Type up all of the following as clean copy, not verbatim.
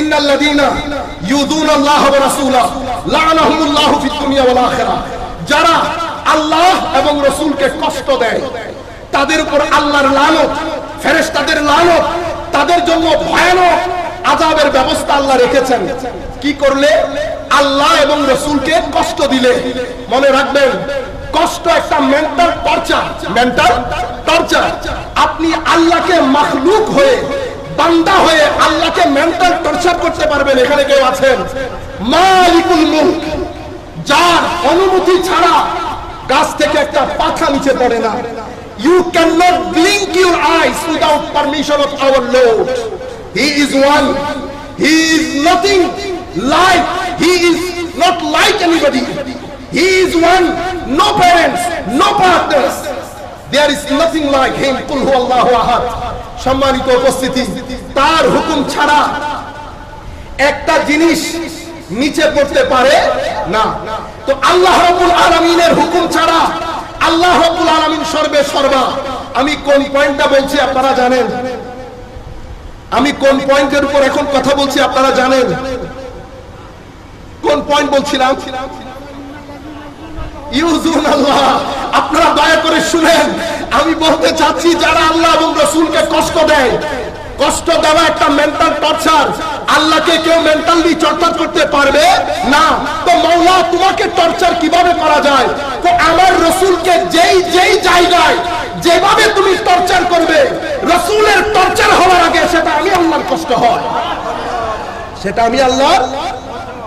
ইন্নাল্লাযীনা ইউযুনাল্লাহা ওয়া রাসূলাহু লা'নাহুমুল্লাহু ফিদ দুনিয়া ওয়াল আখিরাহ, যারা আল্লাহ এবং রাসূলকে কষ্ট দেয় তাদের উপর আল্লাহর লানত, ফেরেশতাদের লানত, তাদের জন্য ভয়ানক আযাবের ব্যবস্থা আল্লাহ রেখেছেন। কি করলে? আল্লাহ এবং রাসূলকে কষ্ট দিলে। মনে রাখবেন, কষ্ট একটা মেন্টাল টর্চার, মেন্টাল টর্চার। আপনি আল্লাহকে মাখলুক হয়ে, বান্দা হয়ে আল্লাহকে মেন্টাল টর্চার করতে পারবেন? এখানে কেউ আছেন? মালিকুল মুলক, যার অনুমতি ছাড়া গাছ থেকে একটা পাতা নিচে পড়ে না। You cannot blink your eyes without permission of our Lord. He is one. He is nothing like, he is not like anybody. He is one. No parents, no partners. There is nothing like him. Qul huwallahu ahad. সম্মানিত উপস্থিতি, তার হুকুম ছাড়া একটা জিনিস নিচে পড়তে পারে না। তো আল্লাহ রাব্বুল আলামিনের হুকুম ছাড়া আল্লাহ রাব্বুল আলামিন সর্বে সর্বা। আমি কোন পয়েন্টটা বলছি আপনারা জানেন? আমি কোন পয়েন্টের উপর এখন কথা বলছি আপনারা জানেন? কোন পয়েন্ট বলছিলাম? ইউযুনাল্লাহ। আপনারা দয়া করে শুনেন, আমি বলতে চাচ্ছি যারা আল্লাহ এবং রাসূলকে কষ্ট দেয়, কষ্ট দেওয়া একটা মেন্টাল টর্চার। আল্লাহকে কেউ মেন্টালি টর্চার করতে পারবে না। তো মাওলা তোমাকে টর্চার কিভাবে করা যায়? তো আমার রাসূলকে যেই যেই জায়গায় যেভাবে তুমি টর্চার করবে, রাসূলের টর্চার হওয়ার আগে সেটা আমি আল্লাহর কষ্ট হয়, সেটা আমি আল্লাহর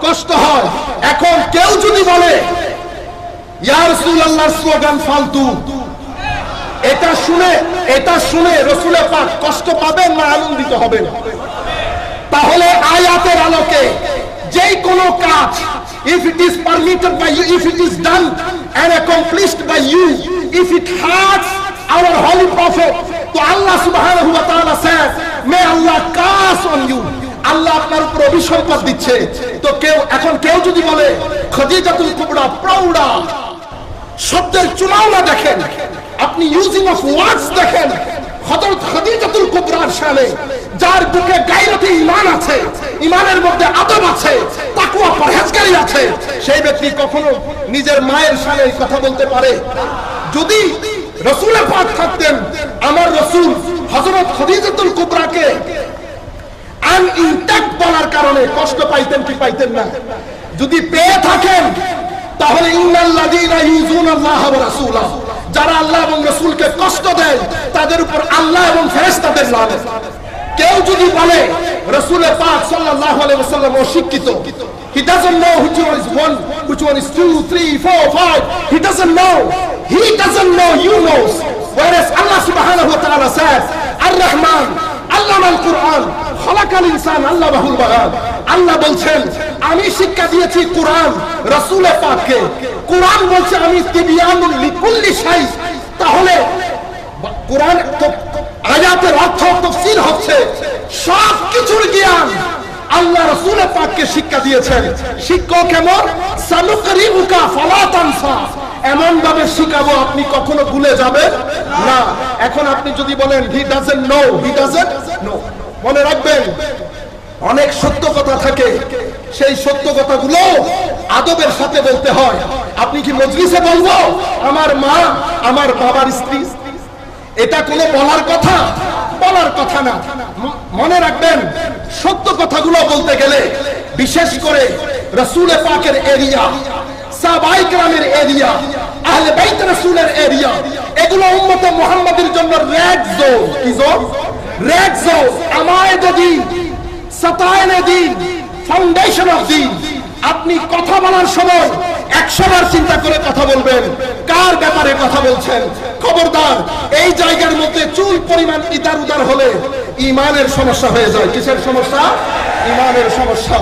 কষ্ট হয়। এখন কেউ যদি বলে ইয়া রাসূলুল্লাহর স্লোগান ফালতু, এটা শুনে রাসূল পাক কষ্ট পাবেন না আনন্দিত হবেন? তাহলে আয়াতের আলোকে যেই কোনো কাজ, if it is permitted by you, if it is done and accomplished by you, if it hurts our holy prophet, তো আল্লাহ সুবহানাহু ওয়া তাআলা says, may Allah curse on you, আল্লাহ আপনার উপর অভিসম্পাদ দিচ্ছে। তো কেউ যদি বলে খাদিজাতুল কুবরা প্রৌঢ়া, শব্দের চুনাওনা দেখেন, আপনি ইউজিং অফ ওয়ার্ডস দেখেন। হযরত খাদিজাতুল কুবরার শানে, যার বুকে গায়রতে ঈমান আছে, ঈমানের মধ্যে আদব আছে, তাকওয়া পরহেজগারি আছে, সেই ব্যক্তি কখনো নিজের মায়ের শানে কথা বলতে পারে? যদি রাসূল পাক থাকতেন, আমার রাসূল হযরত খাদিজাতুল কুবরাকে আনইনট্যাক্ট বলার কারণে কষ্ট পাইতেন কি পাইতেন না? যদি পেয়ে থাকেন, তাহলে ইন্নাল্লাযীনা ইউযুনাল্লাহা ওয়া রাসূলাহু, যারা আল্লাহ এবং রাসূলকে কষ্ট দেয় তাদের উপর আল্লাহ এবং ফেরেশতাদের লানত। কেউ যদি বলে রাসূল পাক সাল্লাল্লাহু আলাইহি ওয়াসাল্লাম অশিক্ষিত, he doesn't know which one is 1, which one is 2, 3, 4, 5, he doesn't know, you knows. Whereas Allah subhanahu wa ta'ala says, ar-rahman allama al-Quran khalaqal insan allamahu al-bayan। আল্লাহ বলছেন আমি শিক্ষা দিয়েছি কোরআন রাসূল পাককে। কোরআন বলছে আমি তিবিয়ানুল লিকুল্লি শাই। তাহলে কোরআন আয়াতের অর্থ তাফসীর হচ্ছে সব কিছুর জ্ঞান আল্লাহ রাসূল পাককে শিক্ষা দিয়েছেন। শিক্ষক কেমন? সানুকরিউকা ফালা তানসা, এমন ভাবে শিখাবো আপনি কখনো ভুলে যাবেন না। এখন আপনি যদি বলেন হি ডাজন্ট নো, মনে রাখবেন অনেক সত্য কথা থাকে, সেই সত্য কথাগুলো আদবের সাথে বলতে হয়। আপনি কি মজলিসে বলবো আমার মা আমার বাবার স্ত্রী? এটা কোনো বলার কথা না। মনে রাখবেন সত্য কথাগুলো বলতে গেলে, বিশেষ করে রাসূল পাকের এরিয়া, সাহাবায়ে কেরামের এরিয়া, আহলে বাইত রাসূলের এরিয়া, এগুলো উম্মতে মুহাম্মাদের জন্য রেড জোন। কি জোন? Red zone. আমায়েদ দ্বীন, সাতায়েনে দ্বীন, ফাউন্ডেশন অফ দ্বীন। আপনি কথা বলার সময় 100 বার চিন্তা করে কথা বলবেন, কার ব্যাপারে কথা বলছেন। খবরদার, এই জায়গার মধ্যে চুল পরিমাণ ইদার উদার হলে ঈমানের সমস্যা হয়ে যায়। কিসের সমস্যা? ঈমানের সমস্যা।